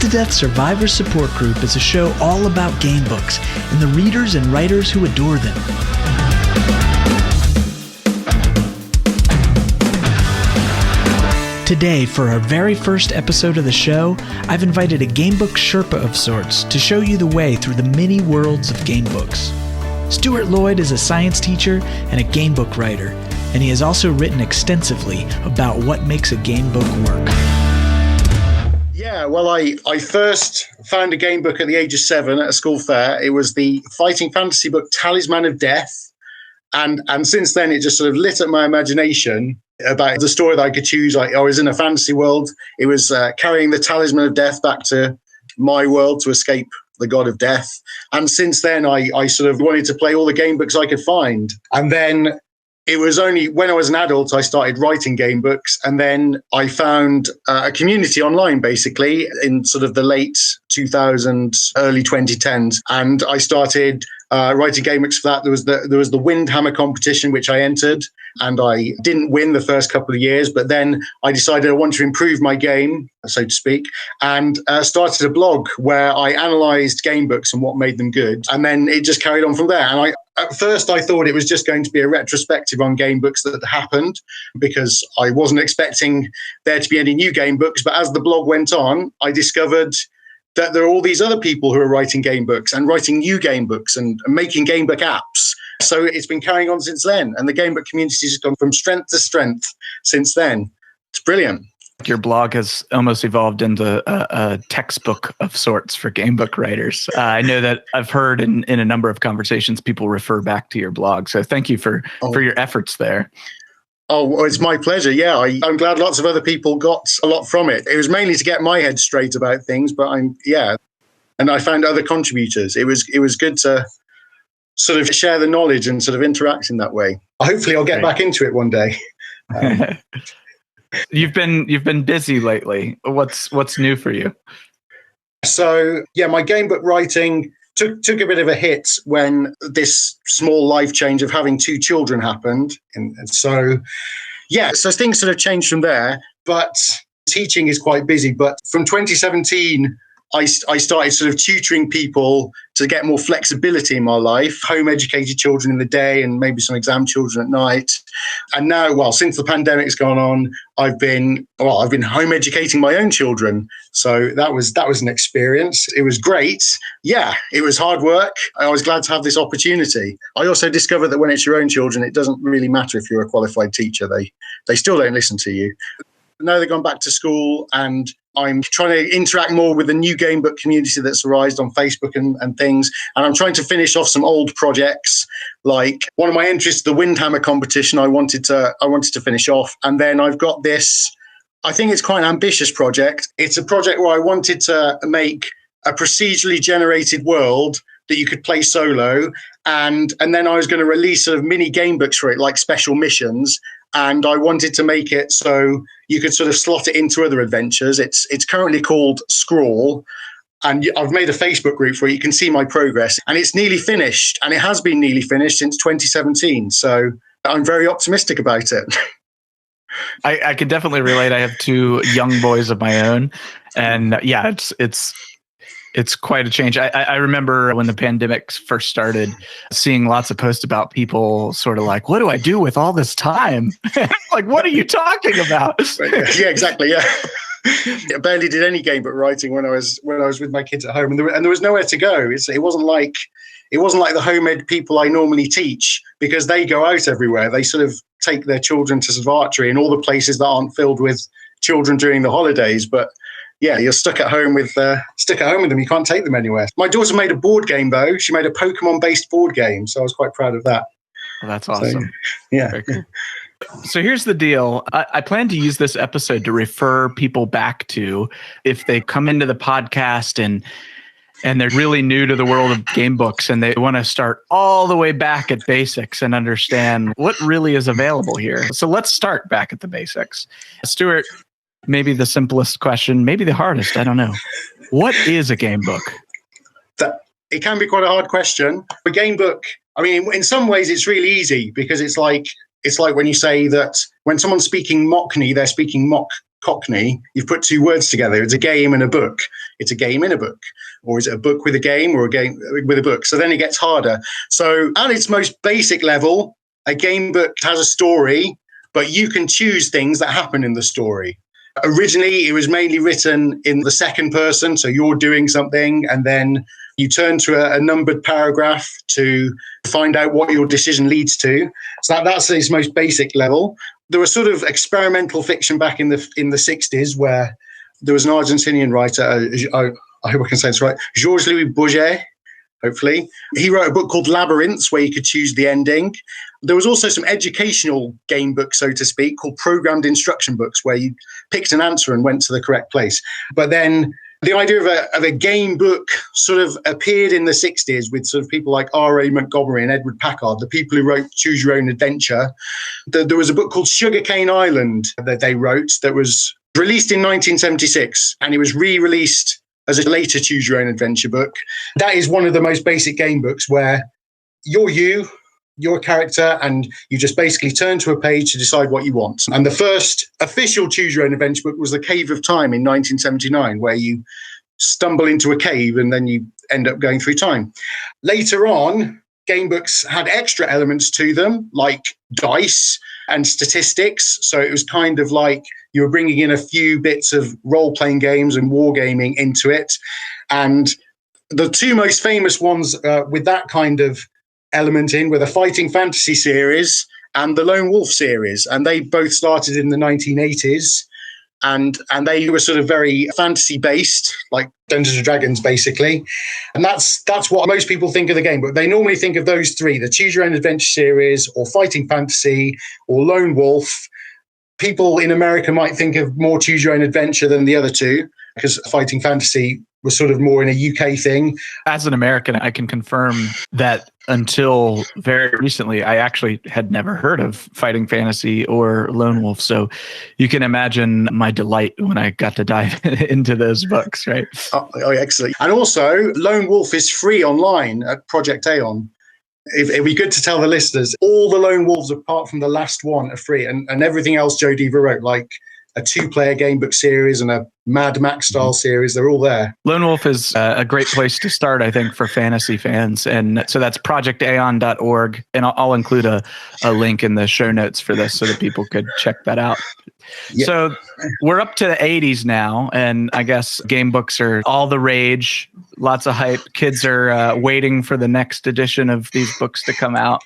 Scared to Death Survivor Support Group is a show all about game books and the readers and writers who adore them. Today, for our very first episode of the show, I've invited a Gamebook Sherpa of sorts to show you the way through the many worlds of gamebooks. Stuart Lloyd is a science teacher and a gamebook writer, and he has also written extensively about what makes a gamebook work. Yeah, well, I first found a gamebook at the age of 7 at a school fair. It was the fighting fantasy book Talisman of Death. And since then, it just sort of lit up my imagination about the story that I could choose. I was in a fantasy world. It was carrying the Talisman of Death back to my world to escape the god of death. And since then, I sort of wanted to play all the game books I could find. And then it was only when I was an adult, I started writing game books. And then I found a community online, basically, in sort of the late 2000s, early 2010s. And I started writing game books for that. There was the Windhammer competition, which I entered. And I didn't win the first couple of years, but then I decided I want to improve my game, so to speak, and started a blog where I analysed game books and what made them good. And then it just carried on from there. And at first I thought it was just going to be a retrospective on game books that happened, because I wasn't expecting there to be any new game books. But as the blog went on, I discovered that there are all these other people who are writing game books and writing new game books and making game book apps. So it's been carrying on since then. And the game book community has gone from strength to strength since then. It's brilliant. Your blog has almost evolved into a textbook of sorts for game book writers. I know that I've heard in a number of conversations, people refer back to your blog. So thank you for your efforts there. Oh, well, it's my pleasure. Yeah, I'm glad lots of other people got a lot from it. It was mainly to get my head straight about things, but and I found other contributors. It was good to sort of share the knowledge and sort of interact in that way. Hopefully I'll get back into it one day. You've been busy lately. What's new for you? So yeah, my game book writing took a bit of a hit when this small life change of having 2 children happened. And so things sort of changed from there, but teaching is quite busy. But from 2017, I started sort of tutoring people to get more flexibility in my life, home educated children in the day and maybe some exam children at night. And now, since the pandemic's gone on, I've been home educating my own children. So that was an experience. It was great. Yeah, it was hard work. I was glad to have this opportunity. I also discovered that when it's your own children, it doesn't really matter if you're a qualified teacher. They still don't listen to you. Now they've gone back to school, and I'm trying to interact more with the new game book community that's arisen on Facebook and things. And I'm trying to finish off some old projects, like one of my interests, the Windhammer competition. I wanted to finish off. And then I've got this, I think it's quite an ambitious project. It's a project where I wanted to make a procedurally generated world that you could play solo. And then I was going to release sort of mini game books for it, like special missions. And I wanted to make it so you could sort of slot it into other adventures. It's currently called Scrawl, and I've made a Facebook group where you can see my progress. And it's nearly finished, and it has been nearly finished since 2017. So I'm very optimistic about it. I can definitely relate. I have 2 young boys of my own, and yeah, it's quite a change. I remember when the pandemic first started, seeing lots of posts about people sort of like, what do I do with all this time? Like, what are you talking about? Yeah, exactly. Yeah. I barely did any game book writing when I was with my kids at home, and there was nowhere to go. It wasn't like the home ed people I normally teach, because they go out everywhere. They sort of take their children to sort of archery and all the places that aren't filled with children during the holidays. But yeah, you're stuck at home with them. You can't take them anywhere. My daughter made a board game, though. She made a Pokemon-based board game, so I was quite proud of that. Well, that's awesome. So, yeah. Very cool. So here's the deal. I plan to use this episode to refer people back to, if they come into the podcast and they're really new to the world of game books and they want to start all the way back at basics and understand what really is available here. So let's start back at the basics. Stuart, maybe the simplest question, maybe the hardest, I don't know. What is a game book? It can be quite a hard question. A game book, I mean, in some ways it's really easy, because it's like when you say that when someone's speaking Mockney, they're speaking mock Cockney, you've put two words together. It's a game and a book. It's a game in a book. Or is it a book with a game or a game with a book? So then it gets harder. So at its most basic level, a game book has a story, but you can choose things that happen in the story. Originally, it was mainly written in the second person. So you're doing something and then you turn to a numbered paragraph to find out what your decision leads to. So that's its most basic level. There was sort of experimental fiction back in the 60s where there was an Argentinian writer, I hope I can say this right, Georges-Louis Bourget, hopefully. He wrote a book called Labyrinths where you could choose the ending. There was also some educational game books, so to speak, called programmed instruction books where you picked an answer and went to the correct place. But then the idea of a game book sort of appeared in the 60s with sort of people like R.A. Montgomery and Edward Packard, the people who wrote Choose Your Own Adventure. There was a book called Sugarcane Island that they wrote that was released in 1976, and it was re-released as a later Choose Your Own Adventure book. That is one of the most basic game books where you're a character, and you just basically turn to a page to decide what you want. And the first official Choose Your Own Adventure book was The Cave of Time in 1979, where you stumble into a cave and then you end up going through time. Later on, game books had extra elements to them, like dice and statistics. So it was kind of like you were bringing in a few bits of role-playing games and wargaming into it. And the two most famous ones with that kind of element in were the Fighting Fantasy series and the Lone Wolf series. And they both started in the 1980s. And they were sort of very fantasy-based, like Dungeons and Dragons, basically. And that's what most people think of the game. But they normally think of those three, the Choose Your Own Adventure series or Fighting Fantasy or Lone Wolf. People in America might think of more Choose Your Own Adventure than the other two, because Fighting Fantasy was sort of more in a UK thing. As an American, I can confirm that until very recently, I actually had never heard of Fighting Fantasy or Lone Wolf. So you can imagine my delight when I got to dive into those books, right? Oh, excellent. And also, Lone Wolf is free online at Project Aeon. It'd be good to tell the listeners, all the Lone Wolves, apart from the last one, are free. And everything else Joe Diva wrote, like a 2-player game book series and a Mad Max style series, they're all there. Lone Wolf is a great place to start, I think, for fantasy fans. And so that's projectaeon.org. And I'll include a link in the show notes for this so that people could check that out. Yeah. So we're up to the 80s now, and I guess game books are all the rage, lots of hype. Kids are waiting for the next edition of these books to come out.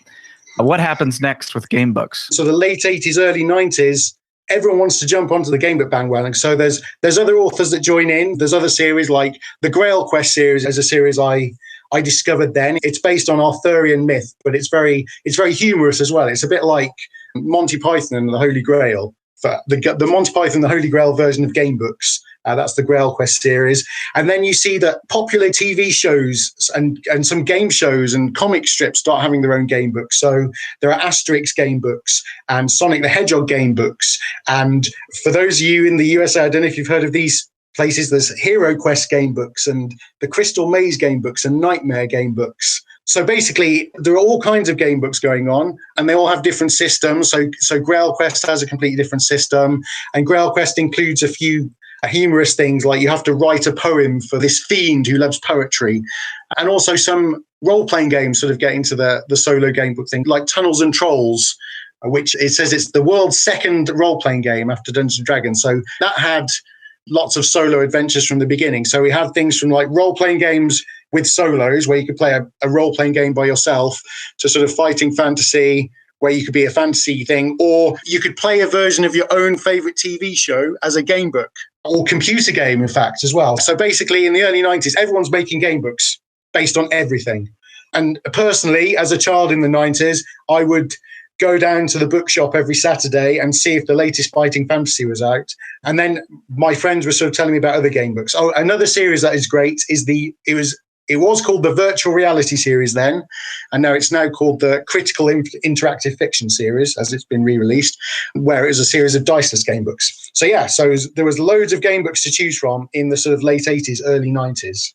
What happens next with game books? So the late 80s, early 90s, everyone wants to jump onto the game book bandwagon. So there's other authors that join in. There's other series like the Grail Quest series is a series I discovered then. It's based on Arthurian myth, but it's very humorous as well. It's a bit like Monty Python and the Holy Grail. For the Monty Python, the Holy Grail version of game books. That's the Grail Quest series. And then you see that popular TV shows and some game shows and comic strips start having their own game books. So there are Asterix game books and Sonic the Hedgehog game books. And for those of you in the USA, I don't know if you've heard of these places, there's Hero Quest game books and the Crystal Maze game books and Nightmare game books. So basically, there are all kinds of game books going on, and they all have different systems. So Grail Quest has a completely different system, and Grail Quest includes a few humorous things, like you have to write a poem for this fiend who loves poetry, and also some role-playing games sort of get into the solo game book thing, like Tunnels and Trolls, which it says it's the world's second role-playing game after Dungeons and Dragons. So that had lots of solo adventures from the beginning. So we had things from like role-playing games with solos where you could play a role-playing game by yourself to sort of Fighting Fantasy where you could be a fantasy thing, or you could play a version of your own favorite TV show as a game book or computer game, in fact, as well. So basically in the early 90s, everyone's making game books based on everything. And personally, as a child in the 90s, I would go down to the bookshop every Saturday and see if the latest Fighting Fantasy was out. And then my friends were sort of telling me about other game books. Oh, another series that is great is it was called the Virtual Reality series then, and now it's called the Critical Interactive Fiction series, as it's been re-released, where it was a series of diceless game books. So yeah, there was loads of game books to choose from in the sort of late 80s, early 90s.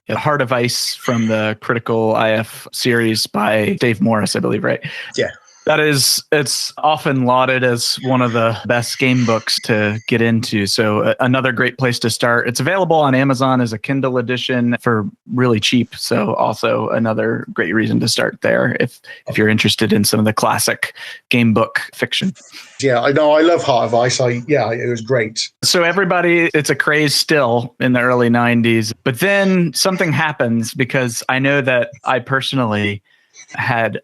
Yeah, Heart of Ice from the Critical IF series by Dave Morris, I believe, right? Yeah. It's often lauded as one of the best game books to get into. So another great place to start. It's available on Amazon as a Kindle edition for really cheap. So also another great reason to start there if you're interested in some of the classic game book fiction. Yeah, I know. I love Heart of Ice. It was great. So everybody, it's a craze still in the early 90s. But then something happens, because I know that I personally had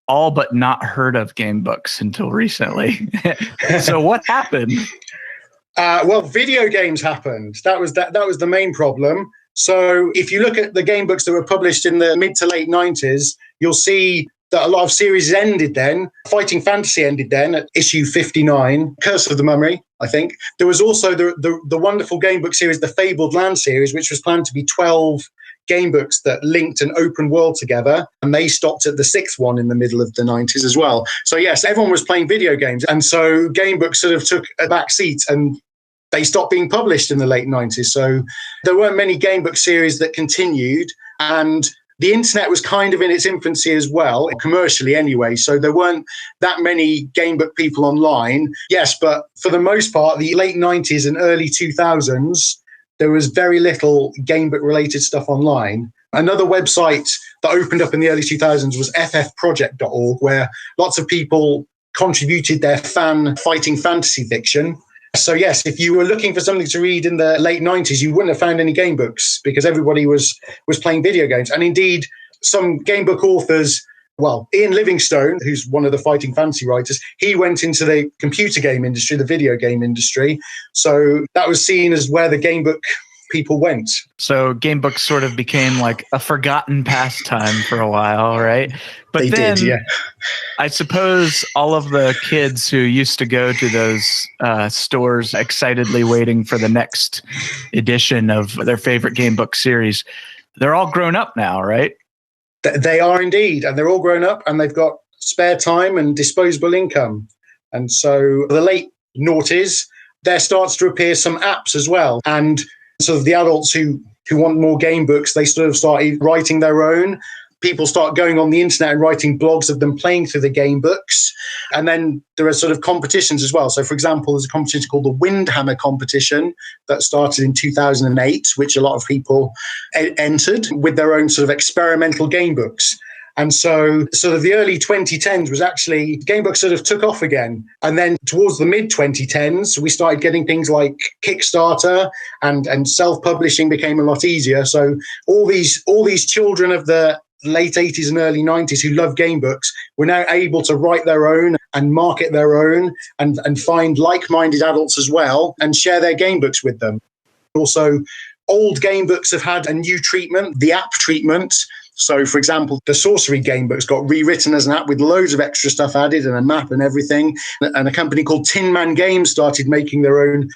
all but not heard of Gamebooks until recently. So what happened? Well, video games happened. That was the main problem. So if you look at the game books that were published in the mid to late 90s, you'll see that a lot of series ended then. Fighting Fantasy ended then at issue 59, Curse of the Mummy, I think. There was also the wonderful game book series, the Fabled Land series, which was planned to be 12 game books that linked an open world together, and they stopped at the 6th one in the middle of the 90s as well. So yes, everyone was playing video games, and so game books sort of took a back seat, and they stopped being published in the late 90s. So there weren't many game book series that continued, and the internet was kind of in its infancy as well, commercially anyway. So there weren't that many game book people online. Yes, but for the most part, the late 90s and early 2000s, there was very little game book related stuff online. Another website that opened up in the early 2000s was ffproject.org, where lots of people contributed their fighting fantasy fiction. So yes, if you were looking for something to read in the late 90s, you wouldn't have found any game books, because everybody was playing video games. And indeed, some game book authors, well, Ian Livingstone, who's one of the fighting fantasy writers, he went into the computer game industry, the video game industry. So that was seen as where the game book people went. So game books sort of became like a forgotten pastime for a while, right? But they then, did, yeah. I suppose all of the kids who used to go to those stores excitedly waiting for the next edition of their favorite game book series, they're all grown up now, right? They are indeed, and they're all grown up, and they've got spare time and disposable income. And so the late noughties, there starts to appear some apps as well. And sort of the adults who want more game books, they sort of start writing their own. People start going on the internet and writing blogs of them playing through the game books. And then there are sort of competitions as well. So, for example, there's a competition called the Windhammer competition that started in 2008, which a lot of people entered with their own sort of experimental game books. And so sort of the early 2010s was actually, game books sort of took off again. And then towards the mid 2010s, we started getting things like Kickstarter, and self-publishing became a lot easier. So all these children of the late 80s and early 90s who love game books were now able to write their own and market their own, and find like-minded adults as well and share their game books with them. Also, old game books have had a new treatment, the app treatment. So, for example, the Sorcery game books got rewritten as an app with loads of extra stuff added and a map and everything. And a company called Tin Man Games started making their own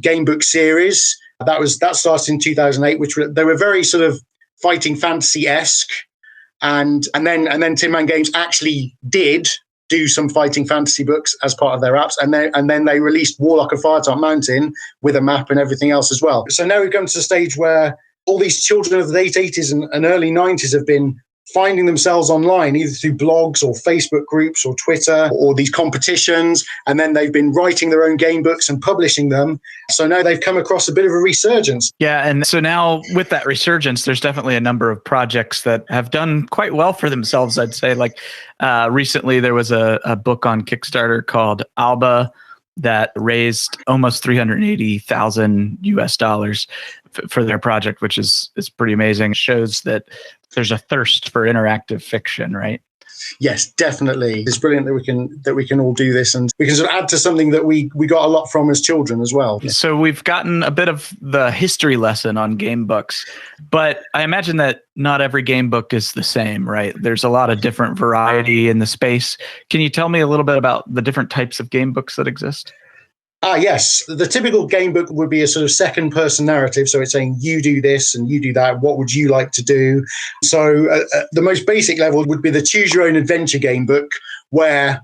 game book series. That started in 2008, they were very sort of fighting fantasy-esque. And then Tin Man Games actually did do some fighting fantasy books as part of their apps, and then they released Warlock of Firetop Mountain with a map and everything else as well. So now we've come to the stage where all these children of the late 80s and early 90s have been finding themselves online, either through blogs or Facebook groups or Twitter or these competitions, and then they've been writing their own game books and publishing them. So now they've come across a bit of a resurgence. Yeah, and so now with that resurgence, there's definitely a number of projects that have done quite well for themselves, I'd say. Like recently there was a book on Kickstarter called Alba that raised almost $380,000 US for their project, which is pretty amazing. It shows that there's a thirst for interactive fiction, right? Yes, definitely. It's brilliant that we can all do this, and we can sort of add to something that we got a lot from as children as well. So we've gotten a bit of the history lesson on game books, but I imagine that not every game book is the same, right? There's a lot of different variety in the space. Can you tell me a little bit about the different types of game books that exist? Yes. The typical game book would be a sort of second-person narrative. So it's saying, you do this and you do that. What would you like to do? So the most basic level would be the choose-your-own-adventure game book, where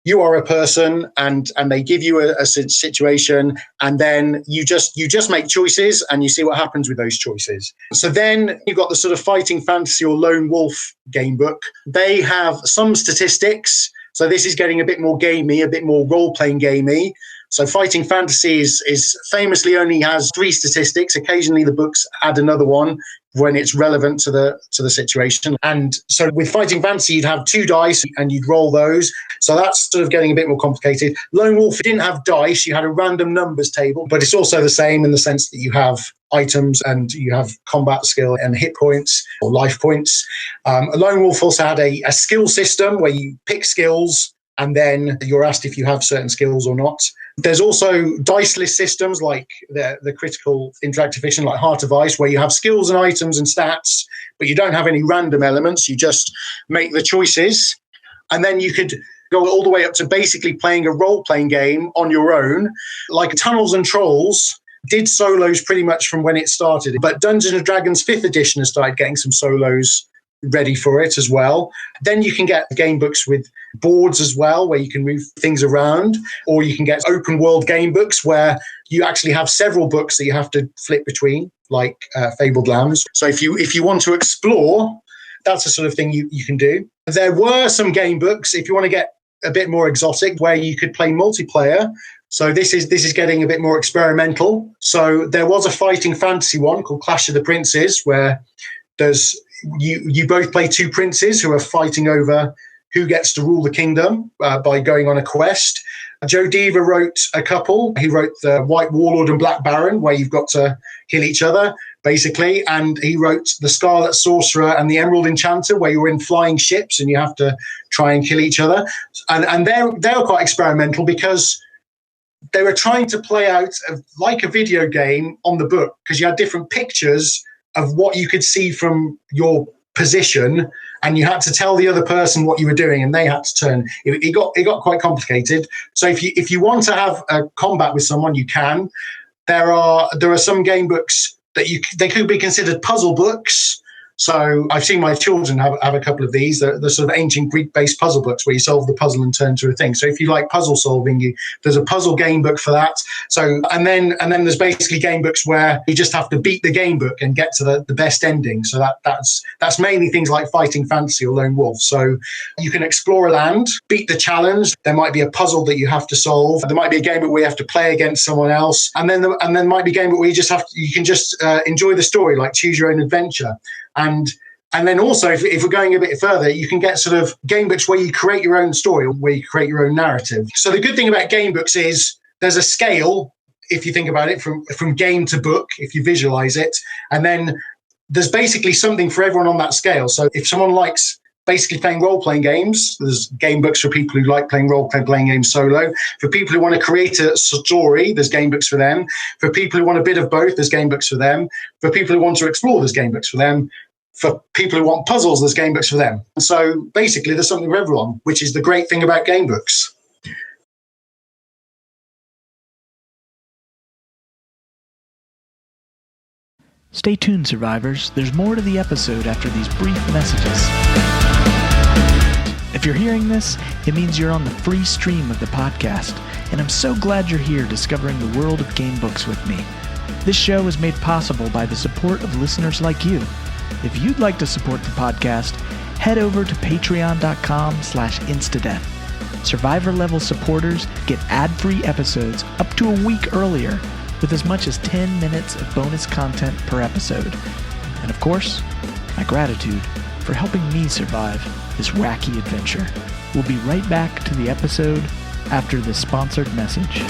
you are a person and they give you a situation, and then you just make choices and you see what happens with those choices. So then you've got the sort of fighting fantasy or lone wolf game book. They have some statistics, So this is getting a bit more gamey, a bit more role-playing gamey. So Fighting Fantasy is famously only has 3 statistics. Occasionally the books add another one when it's relevant to the situation. And so with Fighting Fantasy, you'd have 2 dice and you'd roll those. So that's sort of getting a bit more complicated. Lone Wolf didn't have dice. You had a random numbers table, but it's also the same in the sense that you have items and you have combat skill and hit points or life points. Lone Wolf also had a skill system where you pick skills and then you're asked if you have certain skills or not. There's also diceless systems like the critical interactive fiction, like Heart of Ice, where you have skills and items and stats, but you don't have any random elements. You just make the choices. And then you could go all the way up to basically playing a role-playing game on your own. Like Tunnels and Trolls did solos pretty much from when it started. But Dungeons & Dragons 5th edition has started getting some solos ready for it as well. Then you can get game books with boards as well, where you can move things around, or you can get open world game books where you actually have several books that you have to flip between, like Fabled Lands. So if you want to explore, that's the sort of thing you can do. There were some game books, if you want to get a bit more exotic, where you could play multiplayer. So this is getting a bit more experimental. So there was a Fighting Fantasy one called Clash of the Princes, where there's you both play 2 princes who are fighting over who gets to rule the kingdom by going on a quest. Joe Deaver wrote a couple. He wrote the White Warlord and Black Baron, where you've got to kill each other, basically. And he wrote the Scarlet Sorcerer and the Emerald Enchanter, where you're in flying ships and you have to try and kill each other. And they're quite experimental because they were trying to play out like a video game on the book, because you had different pictures of what you could see from your position, and you had to tell the other person what you were doing, and they had to turn. It got quite complicated. So if you want to have a combat with someone, you can. There are some game books that they could be considered puzzle books. So I've seen my children have a couple of these. The sort of ancient Greek-based puzzle books where you solve the puzzle and turn to a thing. So if you like puzzle solving, there's a puzzle game book for that. So and then there's basically game books where you just have to beat the game book and get to the best ending. So that's mainly things like Fighting Fantasy or Lone Wolf. So you can explore a land, beat the challenge. There might be a puzzle that you have to solve. There might be a game book where you have to play against someone else, and then might be a game book where you can just enjoy the story, like Choose Your Own Adventure. And then also, if we're going a bit further, you can get sort of game books where you create your own story, where you create your own narrative. So the good thing about game books is there's a scale, if you think about it, from game to book, if you visualize it. And then there's basically something for everyone on that scale. So if someone likes basically playing role-playing games, there's game books for people who like playing role-playing games solo. For people who want to create a story, there's game books for them. For people who want a bit of both, there's game books for them. For people who want to explore, there's game books for them. For people who want puzzles, there's game books for them. And so basically there's something for everyone, which is the great thing about game books. Stay tuned, survivors. There's more to the episode after these brief messages. If you're hearing this, it means you're on the free stream of the podcast, and I'm so glad you're here discovering the world of game books with me. This show is made possible by the support of listeners like you. If you'd like to support the podcast, head over to patreon.com/instadeath. Survivor-level supporters get ad-free episodes up to a week earlier, with as much as 10 minutes of bonus content per episode. And of course, my gratitude for helping me survive this wacky adventure. We'll be right back to the episode after this sponsored message.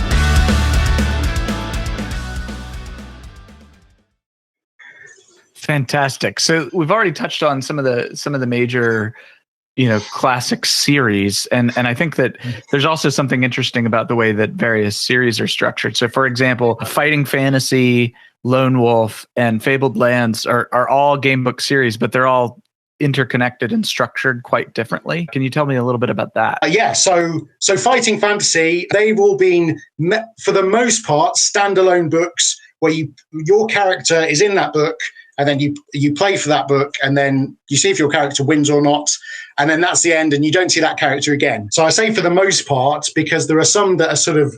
Fantastic. So we've already touched on some of the major, classic series, and I think that there's also something interesting about the way that various series are structured. So, for example, Fighting Fantasy, Lone Wolf, and Fabled Lands are all game book series, but they're all interconnected and structured quite differently. Can you tell me a little bit about that? Yeah. So Fighting Fantasy, they've all been, for the most part, standalone books where your character is in that book. And then you play for that book, and then you see if your character wins or not. And then that's the end, and you don't see that character again. So I say for the most part, because there are some that are sort of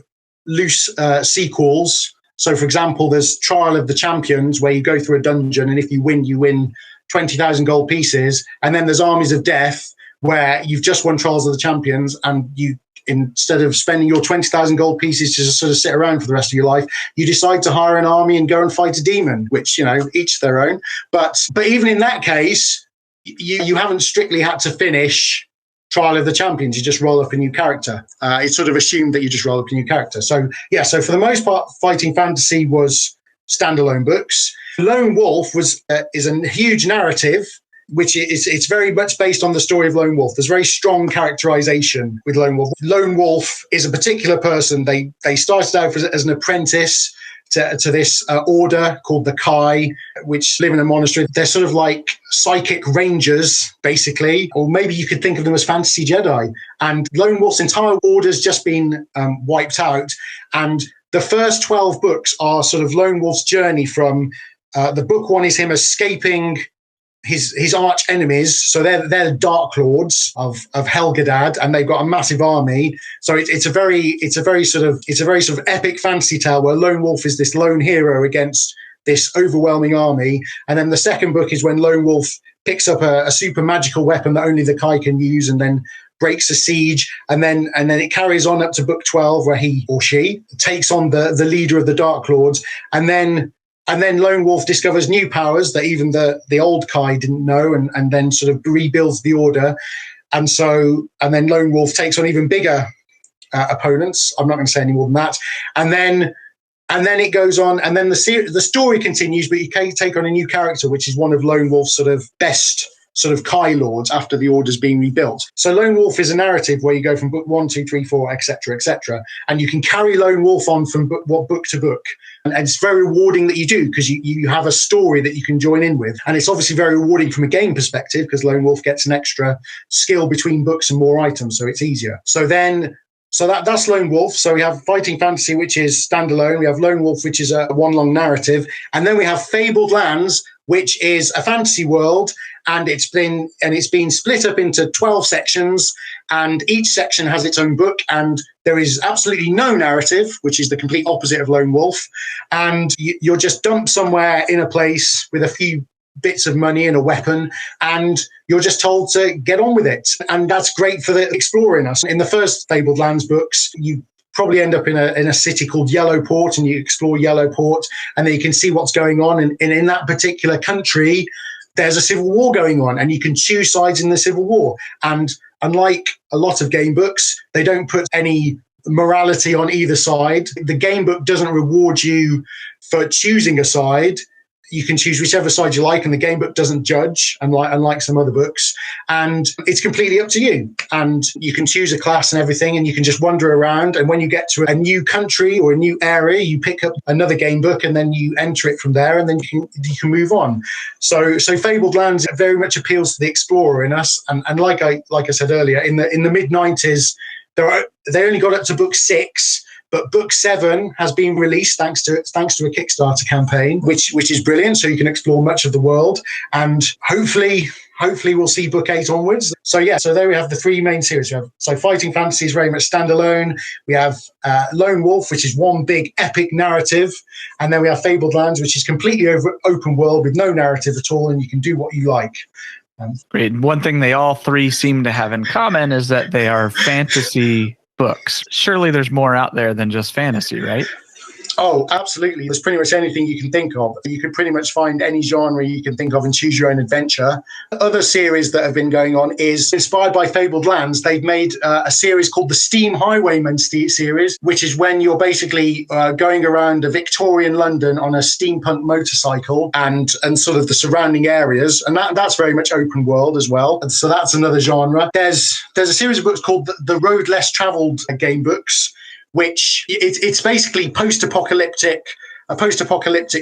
loose sequels. So, for example, there's Trial of the Champions, where you go through a dungeon, and if you win 20,000 gold pieces. And then there's Armies of Death, where you've just won Trials of the Champions, and you, instead of spending your 20,000 gold pieces to just sort of sit around for the rest of your life, you decide to hire an army and go and fight a demon, which, each their own. But even in that case, you haven't strictly had to finish Trial of the Champions. You just roll up a new character. It's sort of assumed that you just roll up a new character. So for the most part, Fighting Fantasy was standalone books. Lone Wolf is a huge narrative, which it's very much based on the story of Lone Wolf. There's very strong characterization with Lone Wolf. Lone Wolf is a particular person. They started out as an apprentice to this order called the Kai, which live in a monastery. They're sort of like psychic rangers, basically, or maybe you could think of them as fantasy Jedi. And Lone Wolf's entire order's just been wiped out. And the first 12 books are sort of Lone Wolf's journey from the book one is him escaping his arch enemies. So they're Dark Lords of Helgadad, and they've got a massive army. So it's a very sort of epic fantasy tale where Lone Wolf is this lone hero against this overwhelming army. And then the second book is when Lone Wolf picks up a super magical weapon that only the Kai can use, and then breaks a siege, and then it carries on up to book 12 where he or she takes on the leader of the Dark Lords, and then Lone Wolf discovers new powers that even the old Kai didn't know, and then sort of rebuilds the order. And then Lone Wolf takes on even bigger opponents. I'm not going to say any more than that. And then it goes on, and then the story continues, but you can take on a new character, which is one of Lone Wolf's sort of best sort of Kai Lords after the order's being rebuilt. So Lone Wolf is a narrative where you go from book 1, 2, 3, 4, etc., etc., and you can carry Lone Wolf on from book to book. And it's very rewarding that you do, because you have a story that you can join in with. And it's obviously very rewarding from a game perspective, because Lone Wolf gets an extra skill between books and more items, so it's easier. So that's Lone Wolf. So we have Fighting Fantasy, which is standalone. We have Lone Wolf, which is a one long narrative. And then we have Fabled Lands, which is a fantasy world, and it's been split up into 12 sections, and each section has its own book, and there is absolutely no narrative, which is the complete opposite of Lone Wolf. And you're just dumped somewhere in a place with a few bits of money and a weapon, and you're just told to get on with it. And that's great for the exploring us. In the first Fabled Lands books, you probably end up in a city called Yellowport, and you explore Yellowport, and then you can see what's going on. And in that particular country, there's a civil war going on, and you can choose sides in the civil war. And unlike a lot of game books, they don't put any morality on either side. The game book doesn't reward you for choosing a side. You can choose whichever side you like, and the game book doesn't judge, unlike some other books. And it's completely up to you. And you can choose a class and everything, and you can just wander around. And when you get to a new country or a new area, you pick up another game book, and then you enter it from there, and then you can move on. So Fabled Lands very much appeals to the explorer in us. And like I said earlier, in the mid-90s, they only got up to book 6. But book 7 has been released thanks to a Kickstarter campaign, which is brilliant. So you can explore much of the world, and hopefully we'll see book 8 onwards. So there we have the 3 main series. So Fighting Fantasy is very much standalone. We have Lone Wolf, which is one big epic narrative, and then we have Fabled Lands, which is completely open world with no narrative at all, and you can do what you like. Great. One thing they all 3 seem to have in common is that they are fantasy books. Surely there's more out there than just fantasy, right? Oh, absolutely. There's pretty much anything you can think of. You could pretty much find any genre you can think of and choose your own adventure. Other series that have been going on is inspired by Fabled Lands. They've made a series called the Steam Highwayman series, which is when you're basically going around a Victorian London on a steampunk motorcycle and sort of the surrounding areas. And that's very much open world as well. And so that's another genre. There's a series of books called the Road Less Traveled game books, which it's basically a post-apocalyptic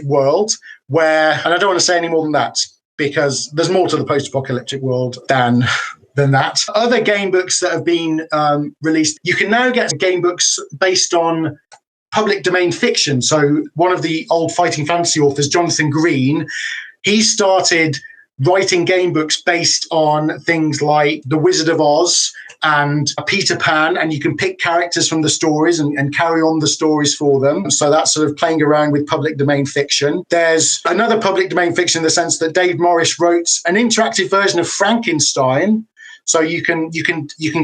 world where, and I don't want to say any more than that, because there's more to the post-apocalyptic world than that. Other game books that have been released, you can now get game books based on public domain fiction. So one of the old Fighting Fantasy authors, Jonathan Green, he started writing game books based on things like The Wizard of Oz and Peter Pan, and you can pick characters from the stories and carry on the stories for them. So that's sort of playing around with public domain fiction. There's another public domain fiction in the sense that Dave Morris wrote an interactive version of Frankenstein. So you can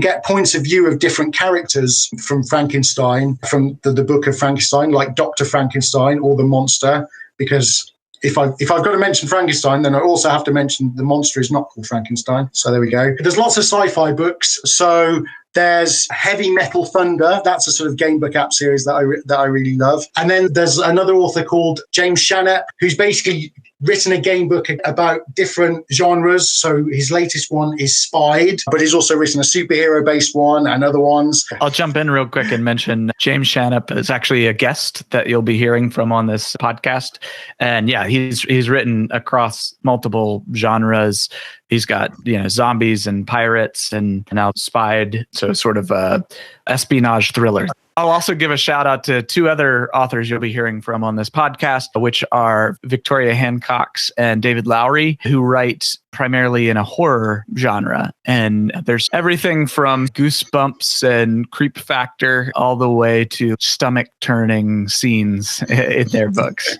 get points of view of different characters from Frankenstein, from the book of Frankenstein, like Dr. Frankenstein or the monster, because if I've got to mention Frankenstein, then I also have to mention the monster is not called Frankenstein. So there we go. There's lots of sci-fi books. So there's Heavy Metal Thunder. That's a sort of gamebook app series that I really love. And then there's another author called James Shanep, who's basically written a game book about different genres. So his latest one is Spied, but he's also written a superhero-based one and other ones. I'll jump in real quick and mention James Shanep is actually a guest that you'll be hearing from on this podcast. And yeah, he's written across multiple genres. He's got, zombies and pirates and now Spied, so sort of a espionage thriller. I'll also give a shout out to two other authors you'll be hearing from on this podcast, which are Victoria Hancox and David Lowry, who write primarily in a horror genre. And there's everything from goosebumps and creep factor all the way to stomach turning scenes in their books.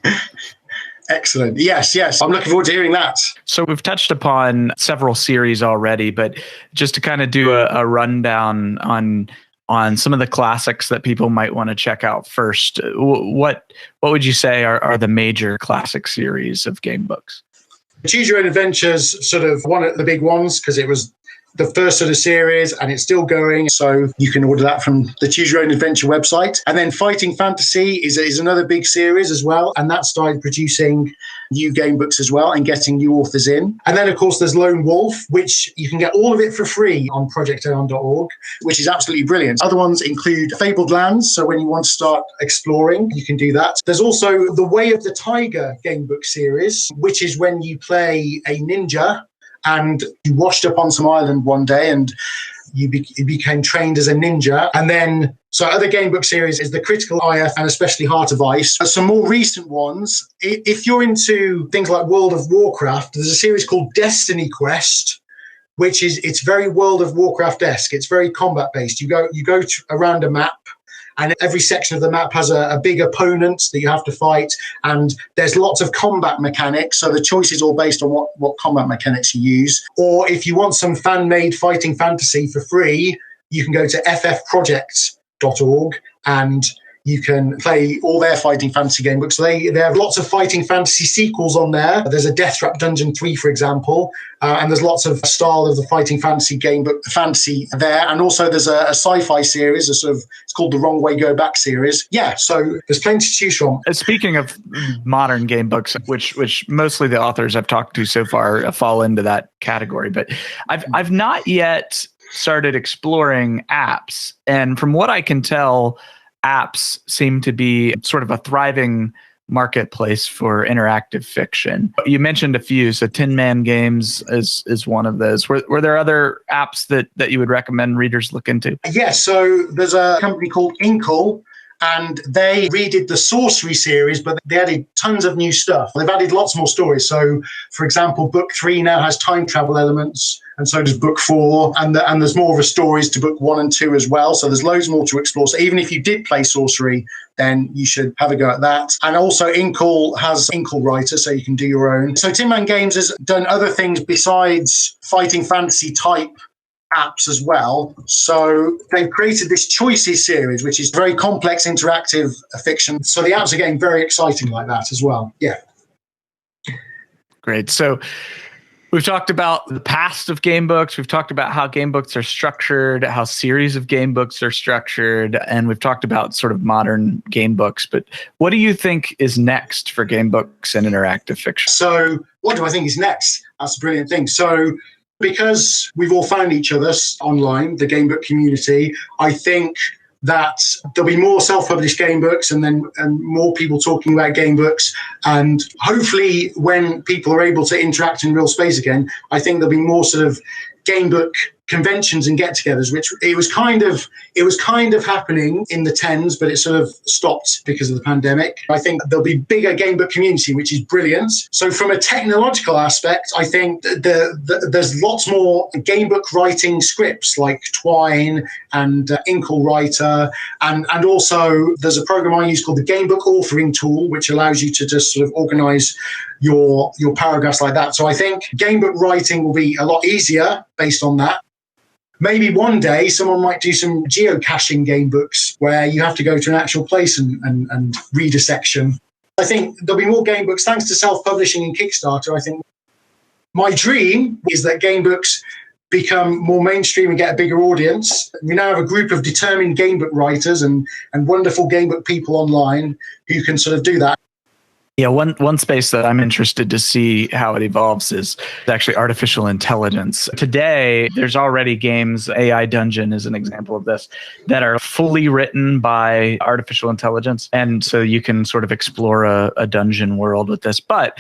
Excellent. Yes. I'm looking forward to hearing that. So we've touched upon several series already, but just to kind of do a rundown on some of the classics that people might want to check out first, what would you say are the major classic series of game books? Choose Your Own Adventures, sort of one of the big ones, because it was the first sort of series and it's still going. So you can order that from the Choose Your Own Adventure website. And then Fighting Fantasy is another big series as well. And that started producing new game books as well and getting new authors in. And then, of course, there's Lone Wolf, which you can get all of it for free on projectaeon.org, which is absolutely brilliant. Other ones include Fabled Lands. So when you want to start exploring, you can do that. There's also the Way of the Tiger game book series, which is when you play a ninja and you washed up on some island one day and you became trained as a ninja. And then, so other game book series is the Critical IF and especially Heart of Ice. Some more recent ones, if you're into things like World of Warcraft, there's a series called Destiny Quest, which it's very World of Warcraft-esque. It's very combat-based. You go around a map, and every section of the map has a big opponent that you have to fight. And there's lots of combat mechanics. So the choice is all based on what combat mechanics you use. Or if you want some fan-made fighting fantasy for free, you can go to ffprojects.org and you can play all their fighting fantasy game books. They have lots of fighting fantasy sequels on there. There's a Death Trap Dungeon 3, for example, and there's lots of style of the fighting fantasy game book fantasy there. And also there's a sci-fi series, it's called the Wrong Way Go Back series. Yeah, so there's plenty to choose from. Speaking of modern game books, which mostly the authors I've talked to so far fall into that category, but I've not yet started exploring apps, and from what I can tell, apps seem to be sort of a thriving marketplace for interactive fiction. You mentioned a few, so Tin Man Games is one of those. Were there other apps that you would recommend readers look into? Yes, so there's a company called Inkle, and they redid the Sorcery series, but they added tons of new stuff. They've added lots more stories. So, for example, book 3 now has time travel elements, and so does book 4. And there's more of a stories to book 1 and 2 as well. So there's loads more to explore. So even if you did play Sorcery, then you should have a go at that. And also Inkle has Inkle Writer, so you can do your own. So Tin Man Games has done other things besides fighting fantasy type apps as well. So they've created this Choices series, which is very complex interactive fiction. So the apps are getting very exciting like that as well. Yeah. Great. So we've talked about the past of game books. We've talked about how game books are structured, how series of game books are structured, and we've talked about sort of modern game books. But what do you think is next for game books and interactive fiction? So what do I think is next? That's a brilliant thing. So because we've all found each other online, the game book community, I think that there'll be more self-published game books and more people talking about game books. And hopefully when people are able to interact in real space again, I think there'll be more sort of game book conventions and get-togethers, which it was kind of happening in the 10s, but it sort of stopped because of the pandemic. I think there'll be bigger game book community, which is brilliant. So from a technological aspect, I think there's lots more game book writing scripts like Twine and Inkle Writer, and also there's a program I use called the Gamebook Authoring Tool, which allows you to just sort of organize your paragraphs like that. So I think game book writing will be a lot easier based on that. Maybe one day someone might do some geocaching game books where you have to go to an actual place and read a section. I think there'll be more game books thanks to self-publishing and Kickstarter. I think my dream is that game books become more mainstream and get a bigger audience. We now have a group of determined gamebook writers and wonderful gamebook people online who can sort of do that. Yeah, one space that I'm interested to see how it evolves is actually artificial intelligence. Today, there's already games, AI Dungeon is an example of this, that are fully written by artificial intelligence. And so you can sort of explore a dungeon world with this. But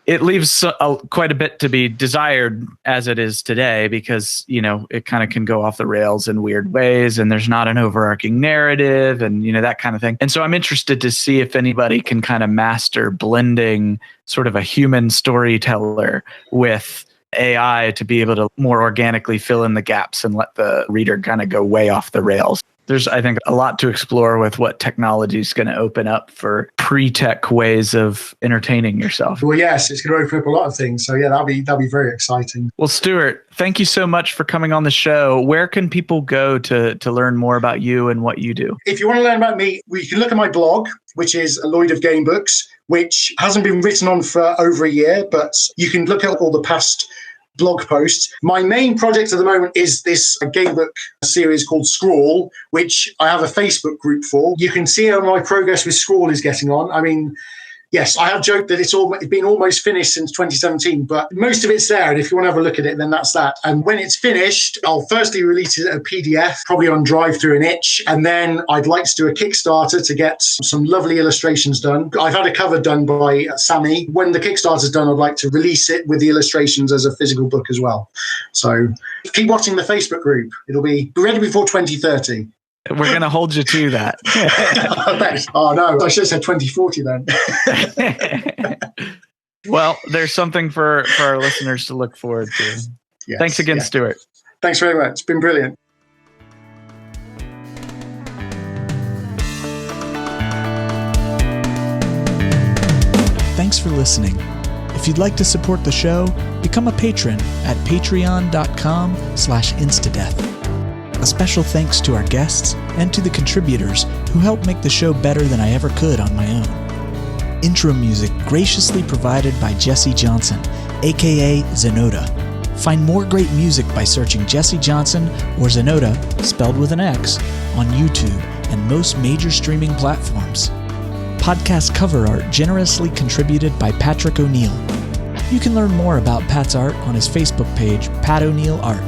it leaves quite a bit to be desired as it is today because, it kind of can go off the rails in weird ways and there's not an overarching narrative and, that kind of thing. And so I'm interested to see if anybody can kind of master blending sort of a human storyteller with AI to be able to more organically fill in the gaps and let the reader kind of go way off the rails. There's, I think, a lot to explore with what technology is going to open up for pre-tech ways of entertaining yourself. Well, yes, it's going to open up a lot of things. So yeah, that'll be very exciting. Well, Stuart, thank you so much for coming on the show. Where can people go to learn more about you and what you do? If you want to learn about me, you can look at my blog, which is Lloyd of Gamebooks, which hasn't been written on for over a year, but you can look at all the past blog posts. My main project at the moment is this gamebook series called Scrawl, which I have a Facebook group for. You can see how my progress with Scrawl is getting on. I mean, yes, I have joked that it's been almost finished since 2017, but most of it's there. And if you want to have a look at it, then that's that. And when it's finished, I'll firstly release it as a PDF, probably on Drive through an itch. And then I'd like to do a Kickstarter to get some lovely illustrations done. I've had a cover done by Sammy. When the Kickstarter's done, I'd like to release it with the illustrations as a physical book as well. So keep watching the Facebook group. It'll be ready before 2030. We're going to hold you to that. Thanks. Oh, no. I should have said 2040 then. Well, there's something for our listeners to look forward to. Yes, Thanks again, Stuart. Thanks very much. It's been brilliant. Thanks for listening. If you'd like to support the show, become a patron at patreon.com/instadeath. A special thanks to our guests and to the contributors who help make the show better than I ever could on my own. Intro music graciously provided by Jesse Johnson, aka Zenota. Find more great music by searching Jesse Johnson or Zenota, spelled with an X, on YouTube and most major streaming platforms. Podcast cover art generously contributed by Patrick O'Neill. You can learn more about Pat's art on his Facebook page, Pat O'Neill Art.